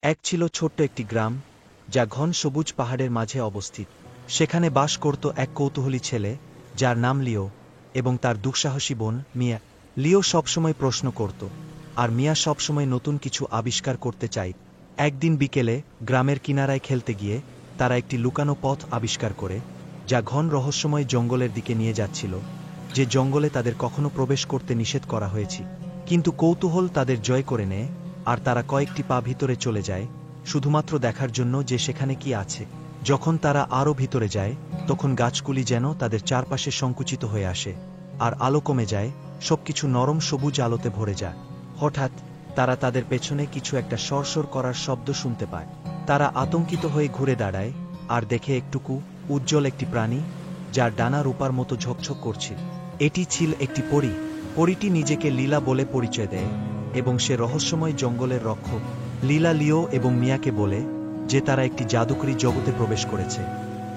এক ছিল ছোট্ট একটি গ্রাম, যা ঘন সবুজ পাহাড়ের মাঝে অবস্থিত। সেখানে বাস করত এক কৌতূহলী ছেলে, যার নাম লিও, এবং তার দুঃসাহসী বোন মিয়া। লিও সবসময় প্রশ্ন করত, আর মিয়া সবসময় নতুন কিছু আবিষ্কার করতে চায়। একদিন বিকেলে গ্রামের কিনারায় খেলতে গিয়ে তারা একটি লুকানো পথ আবিষ্কার করে, যা ঘন রহস্যময় জঙ্গলের দিকে নিয়ে যাচ্ছিল, যে জঙ্গলে তাদের কখনো প্রবেশ করতে নিষেধ করা হয়েছে। কিন্তু কৌতূহল তাদের জয় করে নেয়, আর তারা কয়েকটি পা ভিতরে চলে যায়, শুধুমাত্র দেখার জন্য যে সেখানে কি আছে। যখন তারা আরও ভিতরে যায়, তখন গাছগুলি যেন তাদের চারপাশে সংকুচিত হয়ে আসে, আর আলো কমে যায়, সবকিছু নরম সবুজ আলোতে ভরে যায়। হঠাৎ তারা তাদের পেছনে কিছু একটা সরসর করার শব্দ শুনতে পায়। তারা আতঙ্কিত হয়ে ঘুরে দাঁড়ায়, আর দেখে একটুকু উজ্জ্বল একটি প্রাণী, যার ডানা রূপার মতো ঝকঝক করছিল। এটি ছিল একটি পরী। পরীটি নিজেকে লীলা বলে পরিচয় দেয়, এবং সে রহস্যময় জঙ্গলের রক্ষক। লীলা লিও এবং মিয়াকে বলে যে তারা একটি জাদুকরী জগতে প্রবেশ করেছে,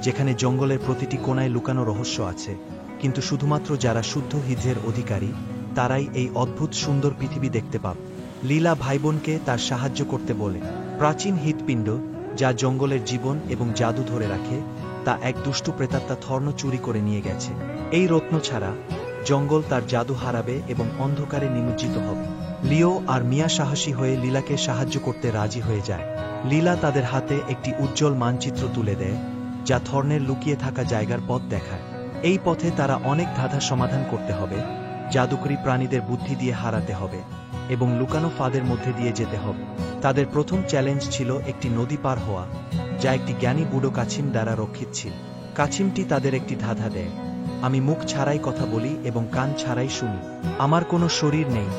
যেখানে জঙ্গলের প্রতিটি কোণায় লুকানো রহস্য আছে, কিন্তু শুধুমাত্র যারা শুদ্ধ হৃদয়ের অধিকারী তারাই এই অদ্ভুত সুন্দর পৃথিবী দেখতে পাবে। লীলা ভাইবোনকে তার সাহায্য করতে বলে। প্রাচীন হৃৎপিণ্ড, যা জঙ্গলের জীবন এবং জাদু ধরে রাখে, তা এক দুষ্টু প্রেতাত্মা থর্ন চুরি করে নিয়ে গেছে। এই রত্ন ছাড়া জঙ্গল তার জাদু হারাবে এবং অন্ধকারে নিমজ্জিত হবে। লিও আর মিয়া সাহসী হয়ে লীলাকে সাহায্য করতে রাজি হয়ে যায়। লীলা তাদের হাতে একটি উজ্জ্বল মানচিত্র তুলে দেয়, যা থর্নের লুকিয়ে থাকা জায়গার পথ দেখায়। এই পথে তারা অনেক ধাঁধা সমাধান করতে হবে, জাদুকরী প্রাণীদের বুদ্ধি দিয়ে হারাতে হবে, এবং লুকানো ফাঁদের মধ্যে দিয়ে যেতে হবে। তাদের প্রথম চ্যালেঞ্জ ছিল একটি নদী পার হওয়া, যা একটি জ্ঞানী বুড়ো কাছিম দ্বারা রক্ষিত ছিল। কাছিমটি তাদের একটি ধাঁধা দেয়, আমি মুখ ছাড়াই কথা বলি এবং কান ছাড়াই শুনি। আমার কোনো শরীর নেই,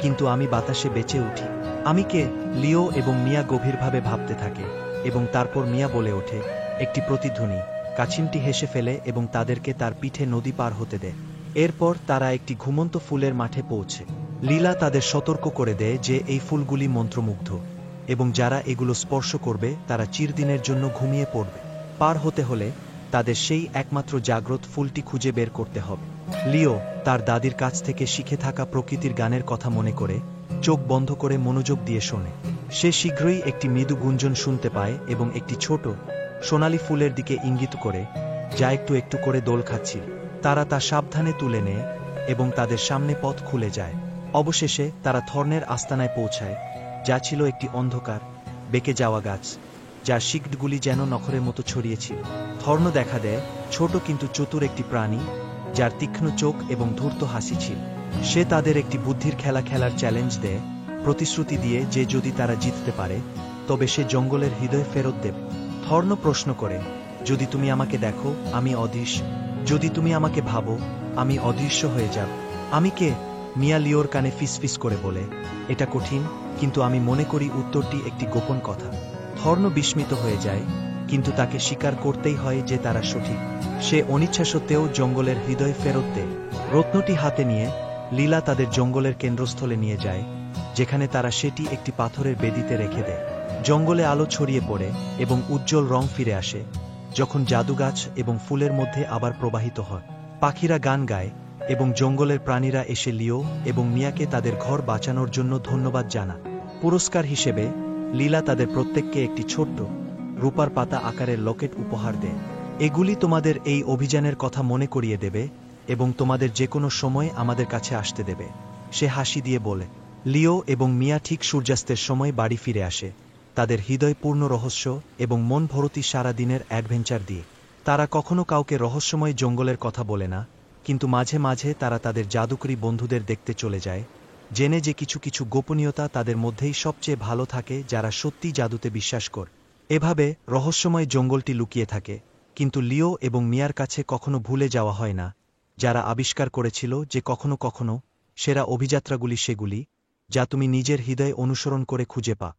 কিন্তু আমি বাতাসে বেঁচে উঠি। আমি কে? লিও এবং মিয়া গভীরভাবে ভাবতে থাকে, এবং তারপর মিয়া বলে ওঠে, একটি প্রতিধ্বনি। কাছিমটি হেসে ফেলে এবং তাদেরকে তার পিঠে নদী পার হতে দেয়। এরপর তারা একটি ঘুমন্ত ফুলের মাঠে পৌঁছে। লীলা তাদের সতর্ক করে দেয় যে এই ফুলগুলি মন্ত্রমুগ্ধ, এবং যারা এগুলো স্পর্শ করবে তারা চিরদিনের জন্য ঘুমিয়ে পড়বে। পার হতে হলে তাদের সেই একমাত্র জাগ্রত ফুলটি খুঁজে বের করতে হবে। লিও তার দাদির কাছ থেকে শিখে থাকা প্রকৃতির গানের কথা মনে করে চোখ বন্ধ করে মনোযোগ দিয়ে শোনে। সে শীঘ্রই একটি মৃদু গুঞ্জন শুনতে পায় এবং একটি ছোট সোনালী ফুলের দিকে ইঙ্গিত করে, যা একটু একটু করে দোল খাচ্ছিল। তারা তা সাবধানে তুলে নেয়, এবং তাদের সামনে পথ খুলে যায়। অবশেষে তারা থর্নের আস্তানায় পৌঁছায়, যা ছিল একটি অন্ধকার, বেঁকে যাওয়া গাছ, যার শিকড়গুলি যেন নখরের মতো ছড়িয়েছিল। থর্ন দেখা দেয় ছোট কিন্তু চতুর একটি প্রাণী, যার তীক্ষ্ণ চোখ এবং ধূর্ত হাসি ছিল। সে তাদের একটি বুদ্ধির খেলা খেলার চ্যালেঞ্জ দেয়, প্রতিশ্রুতি দিয়ে যে যদি তারা জিততে পারে তবে সে জঙ্গলের হৃদয় ফেরত দেবে। থর্ন প্রশ্ন করে, যদি তুমি আমাকে দেখো আমি অদৃশ্য, যদি তুমি আমাকে ভাবো আমি অদৃশ্য হয়ে যাব। আমি কে? মিয়া লিওর কানে ফিসফিস করে বলে, এটা কঠিন, কিন্তু আমি মনে করি উত্তরটি একটি গোপন কথা। থর্ন বিস্মিত হয়ে যায়, কিন্তু তাকে স্বীকার করতেই হয় যে তারা সঠিক। সে অনিচ্ছা সত্ত্বেও জঙ্গলের হৃদয় ফেরত দেয়। রত্নটি হাতে নিয়ে লীলা তাদের জঙ্গলের কেন্দ্রস্থলে নিয়ে যায়, যেখানে তারা সেটি একটি পাথরের বেদিতে রেখে দেয়। জঙ্গলে আলো ছড়িয়ে পড়ে এবং উজ্জ্বল রং ফিরে আসে, যখন জাদুগাছ এবং ফুলের মধ্যে আবার প্রবাহিত হয়। পাখিরা গান গায়, এবং জঙ্গলের প্রাণীরা এসে লিও এবং মিয়াকে তাদের ঘর বাঁচানোর জন্য ধন্যবাদ জানায়। পুরস্কার হিসেবে লীলা তাদের প্রত্যেককে একটি ছোট্ট রূপার পাতা আকারের লকেট উপহার দেয়। এগুলি তোমাদের এই অভিযানের কথা মনে করিয়ে দেবে, এবং তোমাদের যে কোনো সময় আমাদের কাছে আসতে দেবে, সে হাসি দিয়ে বলে। লিও এবং মিয়া ঠিক সূর্যাস্তের সময় বাড়ি ফিরে আসে, তাদের হৃদয় পূর্ণ রহস্য এবং মন ভরতি সারা দিনের অ্যাডভেঞ্চার দিয়ে। তারা কখনো কাউকে রহস্যময় জঙ্গলের কথা বলে না, কিন্তু মাঝে মাঝে তারা তাদের জাদুকরী বন্ধুদের দেখতে চলে যায়, জেনে যে কিছু কিছু গোপনীয়তা তাদের মধ্যেই সবচেয়ে ভালো থাকে যারা সত্যি জাদুতে বিশ্বাস করে। এভাবে রহস্যময় জঙ্গলটি লুকিয়ে থাকে, কিন্তু লিও এবং মিয়ার কাছে কখনো ভুলে যাওয়া হয় না, যারা আবিষ্কার করেছিল যে কখনো কখনো সেরা অভিযাত্রাগুলি সেগুলি, যা তুমি নিজের হৃদয়ে অনুসরণ করে খুঁজে পা।